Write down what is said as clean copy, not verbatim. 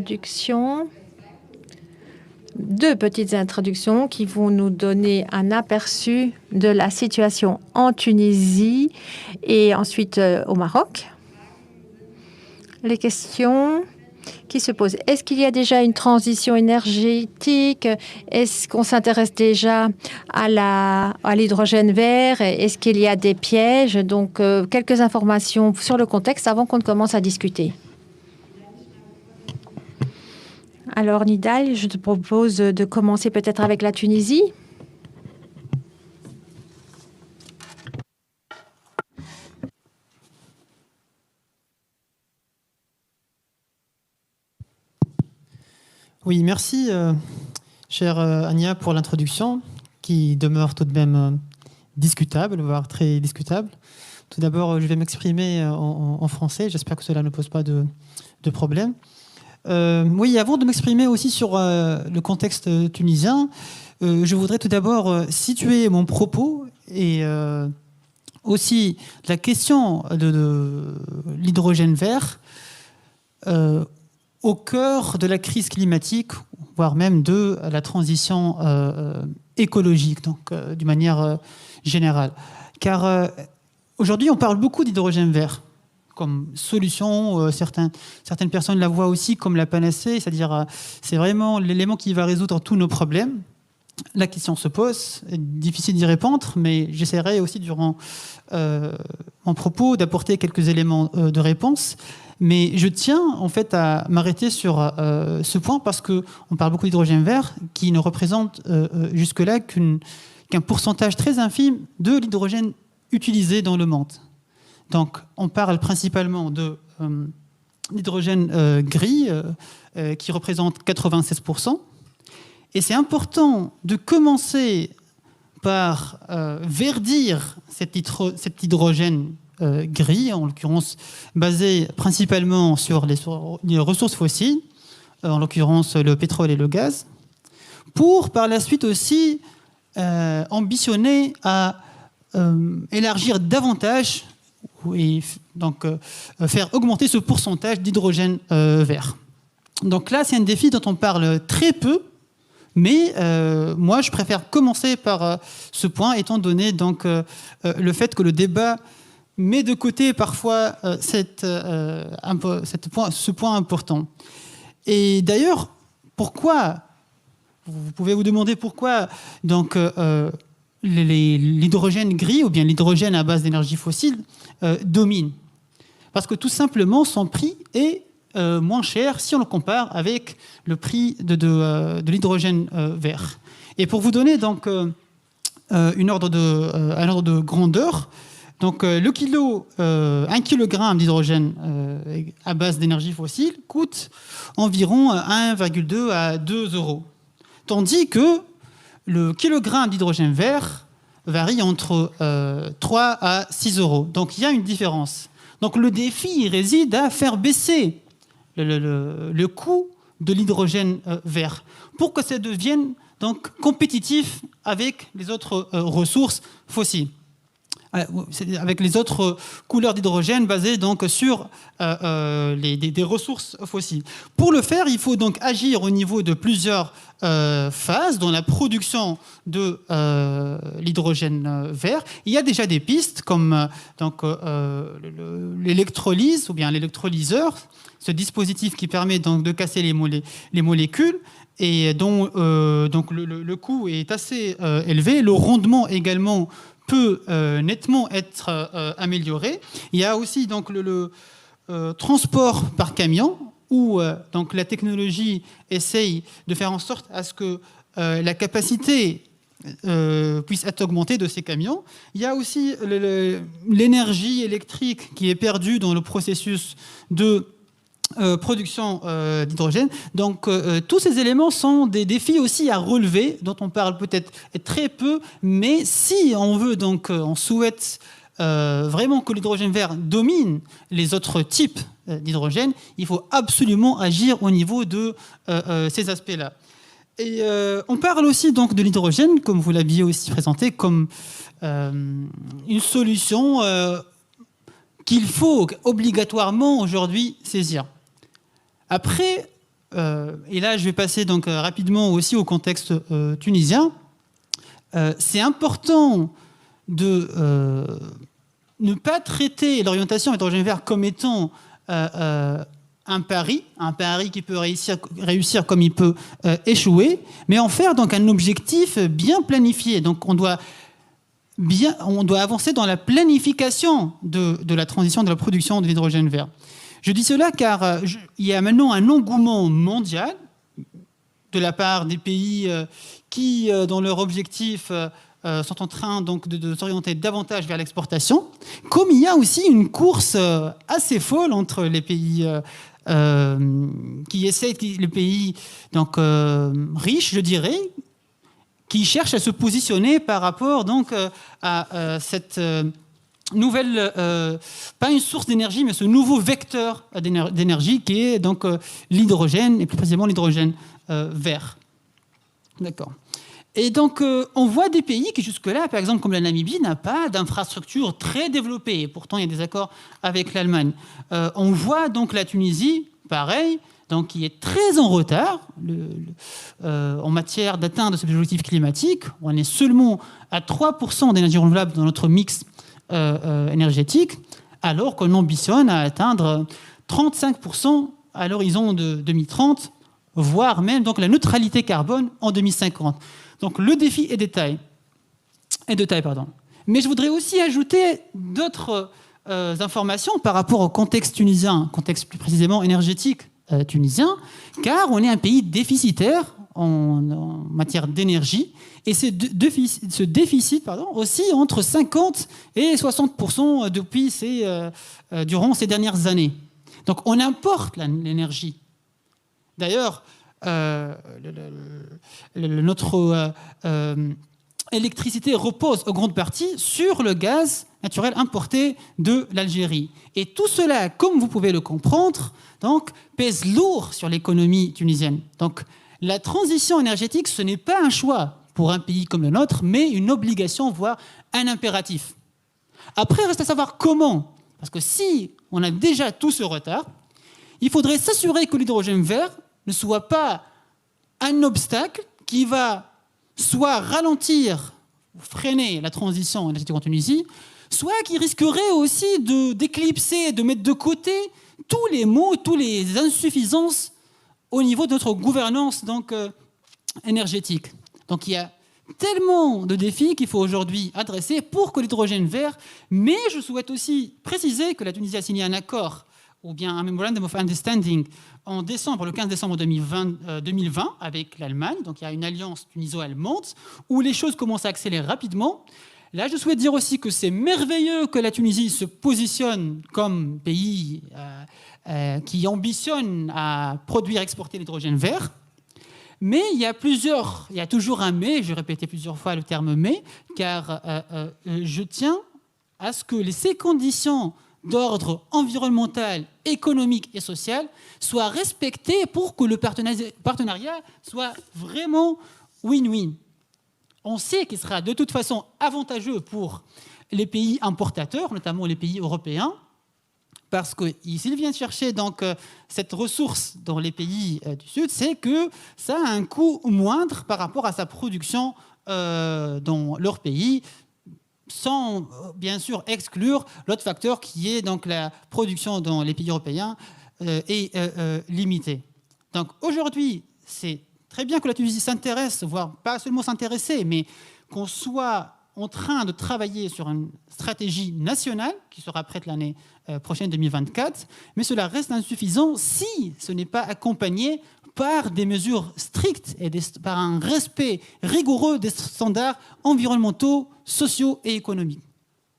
Introduction. Deux petites introductions qui vont nous donner un aperçu de la situation en Tunisie et ensuite au Maroc. Les questions qui se posent. Est-ce qu'il y a déjà une transition énergétique? Est-ce qu'on s'intéresse déjà à l'hydrogène vert? Est-ce qu'il y a des pièges? Donc, quelques informations sur le contexte avant qu'on ne commence à discuter. Alors, Nidal, je te propose de commencer peut-être avec la Tunisie. Oui, merci, chère Ania, pour l'introduction, qui demeure tout de même discutable, voire très discutable. Tout d'abord, je vais m'exprimer en français. J'espère que cela ne pose pas de problème. Oui, avant de m'exprimer aussi sur le contexte tunisien, je voudrais tout d'abord situer mon propos et aussi la question de l'hydrogène vert au cœur de la crise climatique, voire même de la transition écologique, donc d'une manière générale. Car aujourd'hui, on parle beaucoup d'hydrogène vert comme solution. Certaines personnes la voient aussi comme la panacée, c'est-à-dire c'est vraiment l'élément qui va résoudre tous nos problèmes. La question se pose, difficile d'y répondre, mais j'essaierai aussi durant mon propos d'apporter quelques éléments de réponse. Mais je tiens en fait à m'arrêter sur ce point parce qu'on parle beaucoup d'hydrogène vert qui ne représente jusque-là qu'un pourcentage très infime de l'hydrogène utilisé dans le monde. Donc on parle principalement de l'hydrogène gris qui représente 96%. Et c'est important de commencer par verdir cet hydrogène gris, en l'occurrence basé principalement sur les ressources fossiles, en l'occurrence le pétrole et le gaz, pour par la suite aussi ambitionner à élargir davantage et donc faire augmenter ce pourcentage d'hydrogène vert. Donc là, c'est un défi dont on parle très peu, mais moi, je préfère commencer par ce point, étant donné donc, le fait que le débat met de côté parfois ce point important. Et d'ailleurs, pourquoi, vous pouvez vous demander pourquoi donc, l'hydrogène gris ou bien l'hydrogène à base d'énergie fossile domine. Parce que tout simplement, son prix est moins cher si on le compare avec le prix de l'hydrogène vert. Et pour vous donner donc un ordre de grandeur, donc un kilogramme d'hydrogène à base d'énergie fossile coûte environ 1,2 à 2 euros. Tandis que le kilogramme d'hydrogène vert varie entre 3 à 6 euros. Donc il y a une différence. Donc le défi réside à faire baisser le coût de l'hydrogène vert pour que ça devienne donc compétitif avec les autres ressources fossiles, avec les autres couleurs d'hydrogène basées donc sur des ressources fossiles. Pour le faire, il faut donc agir au niveau de plusieurs phases dans la production de l'hydrogène vert. Il y a déjà des pistes comme l'électrolyse ou bien l'électrolyseur, ce dispositif qui permet donc de casser les molécules et dont donc le coût est assez élevé. Le rendement également peut nettement être amélioré. Il y a aussi donc le transport par camion où donc la technologie essaye de faire en sorte à ce que la capacité puisse être augmentée de ces camions. Il y a aussi l'énergie électrique qui est perdue dans le processus de production d'hydrogène. Donc tous ces éléments sont des défis aussi à relever, dont on parle peut-être très peu, mais si on veut donc, on souhaite vraiment que l'hydrogène vert domine les autres types d'hydrogène, il faut absolument agir au niveau de ces aspects-là. Et on parle aussi donc de l'hydrogène, comme vous l'aviez aussi présenté, comme une solution qu'il faut obligatoirement aujourd'hui saisir. Après, et là je vais passer donc rapidement aussi au contexte tunisien, c'est important de ne pas traiter l'orientation à l'hydrogène vert comme étant un pari qui peut réussir comme il peut échouer, mais en faire donc un objectif bien planifié. Donc on doit avancer dans la planification de la transition de la production de l'hydrogène vert. Je dis cela car il y a maintenant un engouement mondial de la part des pays qui, dans leur objectif, sont en train donc de s'orienter davantage vers l'exportation, comme il y a aussi une course assez folle entre les pays les pays donc, riches, je dirais, qui cherchent à se positionner par rapport donc, à cette nouvelle, pas une source d'énergie, mais ce nouveau vecteur d'énergie qui est donc l'hydrogène, et plus précisément l'hydrogène vert. D'accord. Et donc, on voit des pays qui, jusque-là, par exemple, comme la Namibie, n'a pas d'infrastructure très développée. Et pourtant, il y a des accords avec l'Allemagne. On voit donc la Tunisie, pareil, donc, qui est très en retard en matière d'atteindre ces objectifs climatiques. On est seulement à 3% d'énergie renouvelable dans notre mix énergétique, alors qu'on ambitionne à atteindre 35% à l'horizon de 2030, voire même donc, la neutralité carbone en 2050. Donc le défi est de taille. Mais je voudrais aussi ajouter d'autres informations par rapport au contexte tunisien, contexte plus précisément énergétique tunisien, car on est un pays déficitaire en matière d'énergie, et ce déficit aussi entre 50 et 60% durant ces dernières années. Donc on importe l'énergie. D'ailleurs, notre électricité repose en grande partie sur le gaz naturel importé de l'Algérie. Et tout cela, comme vous pouvez le comprendre, donc, pèse lourd sur l'économie tunisienne. Donc, la transition énergétique, ce n'est pas un choix pour un pays comme le nôtre, mais une obligation, voire un impératif. Après, il reste à savoir comment. Parce que si on a déjà tout ce retard, il faudrait s'assurer que l'hydrogène vert ne soit pas un obstacle qui va soit ralentir, freiner la transition énergétique en Tunisie, soit qui risquerait aussi d'éclipser, de mettre de côté tous les maux, toutes les insuffisances au niveau de notre gouvernance donc, énergétique. Donc il y a tellement de défis qu'il faut aujourd'hui adresser pour que l'hydrogène vert, mais je souhaite aussi préciser que la Tunisie a signé un accord ou bien un Memorandum of Understanding en décembre, le 15 décembre 2020 avec l'Allemagne. Donc il y a une alliance tuniso-allemande où les choses commencent à accélérer rapidement. Là, je souhaite dire aussi que c'est merveilleux que la Tunisie se positionne comme pays qui ambitionne à produire et exporter l'hydrogène vert. Mais il y a toujours un mais, je répétais plusieurs fois le terme mais, car je tiens à ce que ces conditions d'ordre environnemental, économique et social soient respectées pour que le partenariat soit vraiment win-win. On sait qu'il sera de toute façon avantageux pour les pays importateurs, notamment les pays européens, parce que s'ils viennent chercher donc, cette ressource dans les pays du Sud, c'est que ça a un coût moindre par rapport à sa production dans leur pays, sans bien sûr exclure l'autre facteur qui est donc la production dans les pays européens est limitée. Donc aujourd'hui, c'est très bien que la Tunisie s'intéresse, voire pas seulement s'intéresser, mais qu'on soit en train de travailler sur une stratégie nationale qui sera prête l'année prochaine, 2024, mais cela reste insuffisant si ce n'est pas accompagné par des mesures strictes et par un respect rigoureux des standards environnementaux, sociaux et économiques.